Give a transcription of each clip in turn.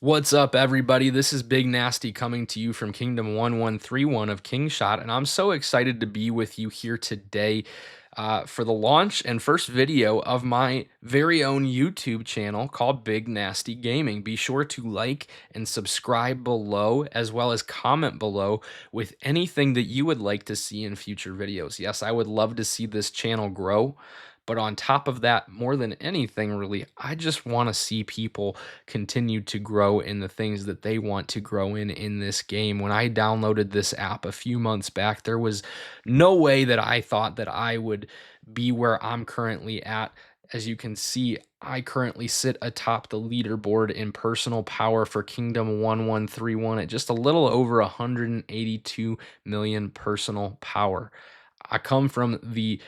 What's up, everybody? This is Big Nasty coming to you from Kingdom 1131 of Kingshot, and I'm so excited to be with you here today for the launch and first video of my very own YouTube channel called Big Nasty Gaming. Be sure to like and subscribe below, as well as comment below with anything that you would like to see in future videos. Yes, I would love to see this channel grow. But on top of that, more than anything, really, I just want to see people continue to grow in the things that they want to grow in this game. When I downloaded this app a few months back, there was no way that I thought that I would be where I'm currently at. As you can see, I currently sit atop the leaderboard in personal power for Kingdom 1131 at just a little over 182 million personal power. I come from the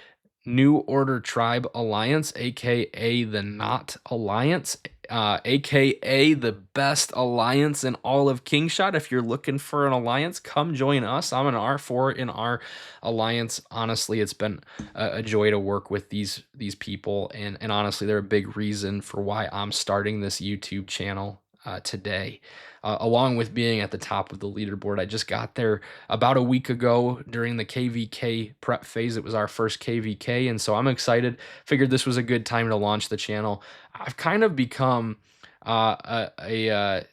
New Order Tribe Alliance, aka the Not Alliance, aka the best alliance in all of Kingshot. If you're looking for an alliance, come join us. I'm an R4 in our alliance. Honestly, it's been a joy to work with these people, and honestly, they're a big reason for why I'm starting this YouTube channel today. Along with being at the top of the leaderboard, I just got there about a week ago during the KVK prep phase. It was our first KVK, and so I'm excited. Figured this was a good time to launch the channel. I've kind of become a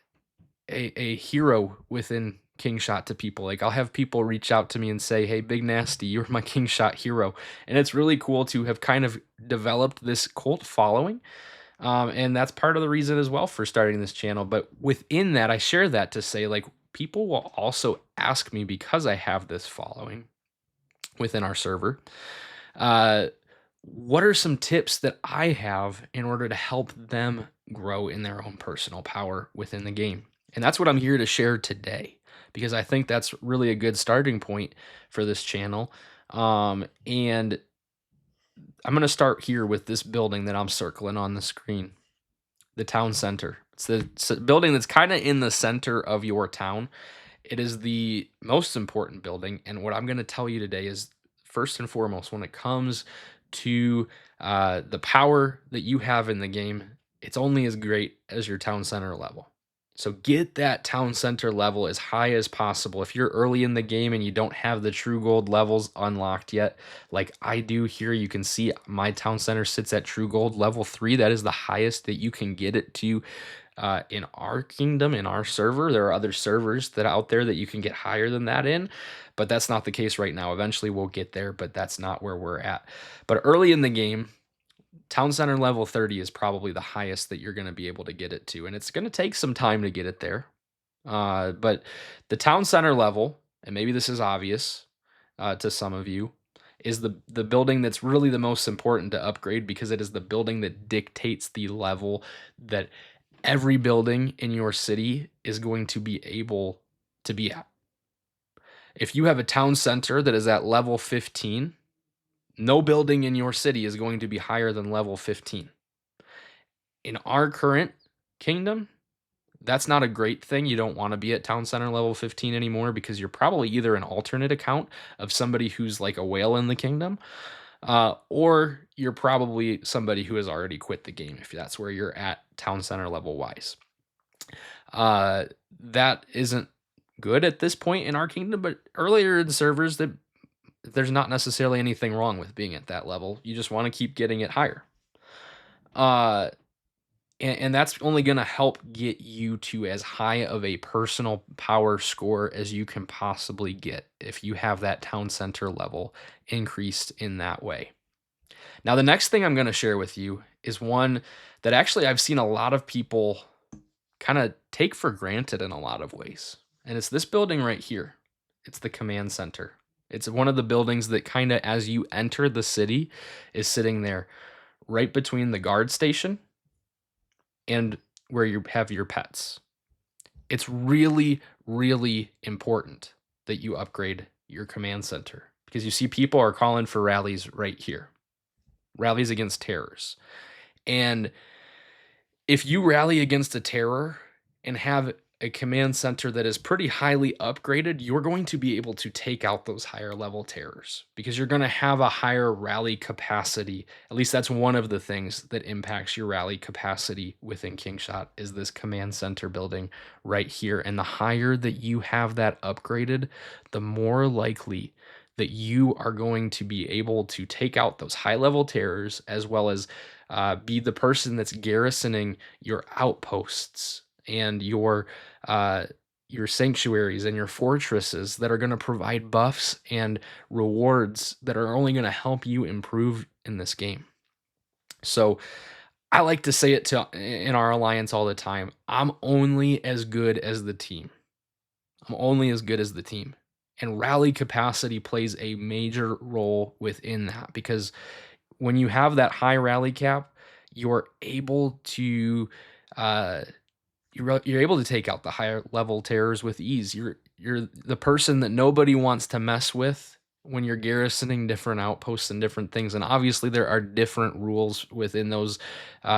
hero within Kingshot to people. Like, I'll have people reach out to me and say, "Hey, Big Nasty, you're my Kingshot hero," and it's really cool to have kind of developed this cult following. And that's part of the reason as well for starting this channel. But within that, I share that to say, like, people will also ask me, because I have this following within our server, what are some tips that I have in order to help them grow in their own personal power within the game? And that's what I'm here to share today, because I think that's really a good starting point for this channel. And I'm going to start here with this building that I'm circling on the screen, the town center. It's the building that's kind of in the center of your town. It is the most important building. And what I'm going to tell you today is, first and foremost, when it comes to the power that you have in the game, it's only as great as your town center level. So get that town center level as high as possible. If you're early in the game and you don't have the true gold levels unlocked yet, like I do here, you can see my town center sits at true gold level 3. That is the highest that you can get it to in our kingdom, in our server. There are other servers that are out there that you can get higher than that in, but that's not the case right now. Eventually we'll get there, but that's not where we're at. But early in the game, town center level 30 is probably the highest that you're going to be able to get it to, and it's going to take some time to get it there. But the town center level, and maybe this is obvious to some of you, is the building that's really the most important to upgrade, because it is the building that dictates the level that every building in your city is going to be able to be at. If you have a town center that is at level 15, no building in your city is going to be higher than level 15. In our current kingdom, that's not a great thing. You don't want to be at town center level 15 anymore, because you're probably either an alternate account of somebody who's like a whale in the kingdom, or you're probably somebody who has already quit the game, if that's where you're at town center level wise. That isn't good at this point in our kingdom, but earlier in servers, that there's not necessarily anything wrong with being at that level. You just want to keep getting it higher. And that's only going to help get you to as high of a personal power score as you can possibly get if you have that town center level increased in that way. Now, the next thing I'm going to share with you is one that actually I've seen a lot of people kind of take for granted in a lot of ways. And it's this building right here. It's the command center. It's one of the buildings that kind of, as you enter the city, is sitting there right between the guard station and where you have your pets. It's really, really important that you upgrade your command center, because you see people are calling for rallies right here. Rallies against terrors. And if you rally against a terror and have a command center that is pretty highly upgraded, you're going to be able to take out those higher level terrors because you're going to have a higher rally capacity. At least that's one of the things that impacts your rally capacity within Kingshot is this command center building right here. And the higher that you have that upgraded, the more likely that you are going to be able to take out those high level terrors as well as be the person that's garrisoning your outposts and uh, your sanctuaries and your fortresses that are going to provide buffs and rewards that are only going to help you improve in this game. So I like to say it to in our alliance all the time. I'm only as good as the team. I'm only as good as the team. And rally capacity plays a major role within that because when you have that high rally cap, you're able to uh, you're able to take out the higher level terrors with ease. You're the person that nobody wants to mess with when you're garrisoning different outposts and different things. And obviously, there are different rules within those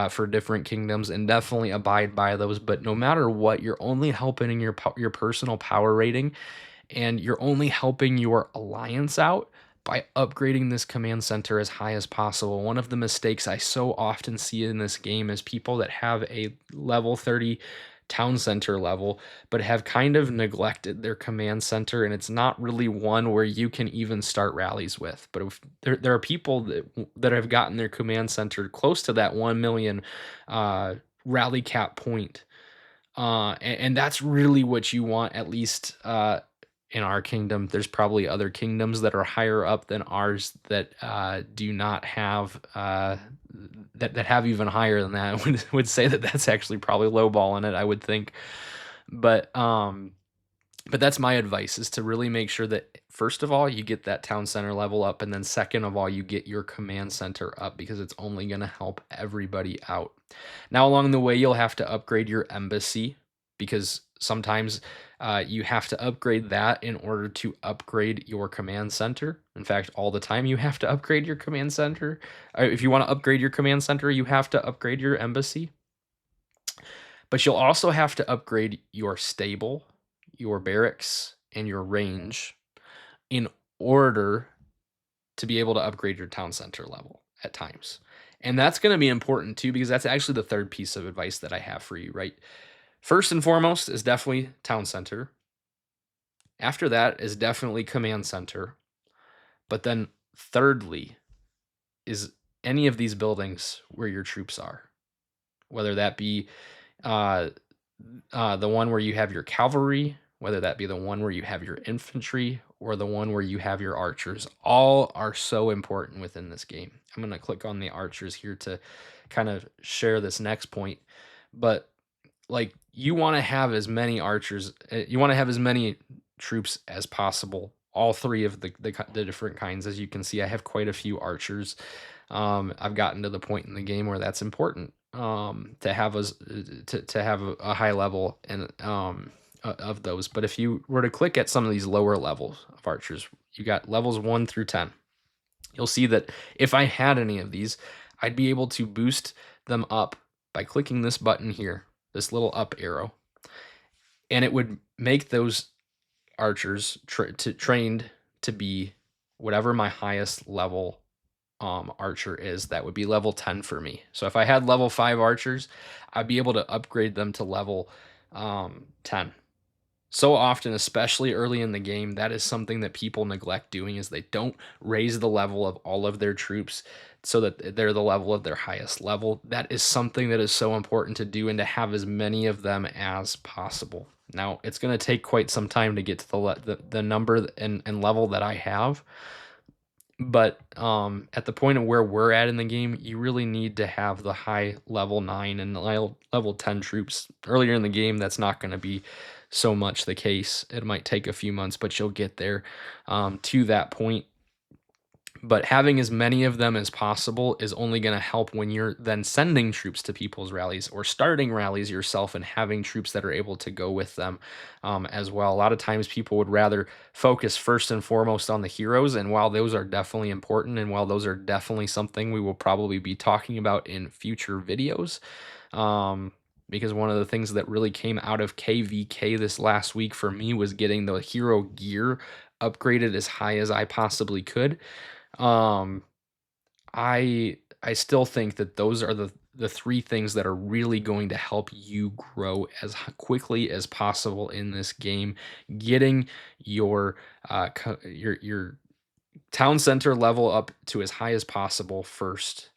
for different kingdoms, and definitely abide by those. But no matter what, you're only helping your personal power rating, and you're only helping your alliance out by upgrading this command center as high as possible. One of the mistakes I so often see in this game is people that have a level 30 town center level, but have kind of neglected their command center, and it's not really one where you can even start rallies with. But if there are people that have gotten their command center close to that 1 million rally cap point, and that's really what you want, at least in our kingdom. There's probably other kingdoms that are higher up than ours that do not have that have even higher than that. I would say that that's actually probably lowballing it, I would think. But but that's my advice, is to really make sure that first of all you get that town center level up, and then second of all you get your command center up, because it's only going to help everybody out. Now along the way you'll have to upgrade your embassy, because sometimes you have to upgrade that in order to upgrade your command center. In fact, all the time you have to upgrade your command center. If you want to upgrade your command center, you have to upgrade your embassy. But you'll also have to upgrade your stable, your barracks, and your range in order to be able to upgrade your town center level at times. And that's going to be important too, because that's actually the third piece of advice that I have for you, right? First and foremost is definitely town center. After that is definitely command center. But then thirdly is any of these buildings where your troops are, whether that be uh, the one where you have your cavalry, whether that be the one where you have your infantry, or the one where you have your archers. All are so important within this game. I'm going to click on the archers here to kind of share this next point. But like, you want to have as many archers, you want to have as many troops as possible. All three of the different kinds. As you can see, I have quite a few archers. I've gotten to the point in the game where that's important, to have us to have a high level and of those. But if you were to click at some of these lower levels of archers, you got levels 1 through 10. You'll see that if I had any of these, I'd be able to boost them up by clicking this button here, this little up arrow, and it would make those archers trained to be whatever my highest level archer is. That would be level 10 for me. So if I had level 5 archers, I'd be able to upgrade them to level 10. So often, especially early in the game, that is something that people neglect doing, is they don't raise the level of all of their troops so that they're the level of their highest level. That is something that is so important to do, and to have as many of them as possible. Now, it's going to take quite some time to get to the number and level that I have. But at the point of where we're at in the game, you really need to have the high level 9 and level 10 troops. Earlier in the game, that's not going to be so much the case. It might take a few months, but you'll get there to that point. But having as many of them as possible is only going to help when you're then sending troops to people's rallies, or starting rallies yourself and having troops that are able to go with them as well. A lot of times people would rather focus first and foremost on the heroes, and while those are definitely important, and while those are definitely something we will probably be talking about in future videos, because one of the things that really came out of KVK this last week for me was getting the hero gear upgraded as high as I possibly could. Um, I still think that those are the three things that are really going to help you grow as quickly as possible in this game. Getting your your town center level up to as high as possible first,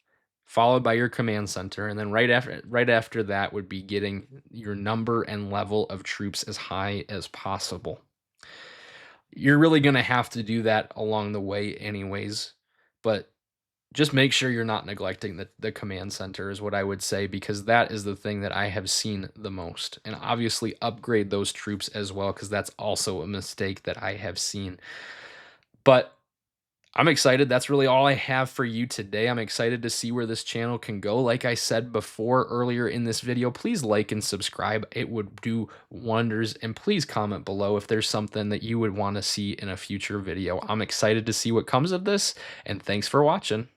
followed by your command center, and then right after that would be getting your number and level of troops as high as possible. You're really going to have to do that along the way anyways, but just make sure you're not neglecting the command center is what I would say, because that is the thing that I have seen the most. And obviously upgrade those troops as well, because that's also a mistake that I have seen. But I'm excited. That's really all I have for you today. I'm excited to see where this channel can go. Like I said before earlier in this video, please like and subscribe. It would do wonders. And please comment below if there's something that you would want to see in a future video. I'm excited to see what comes of this, and thanks for watching.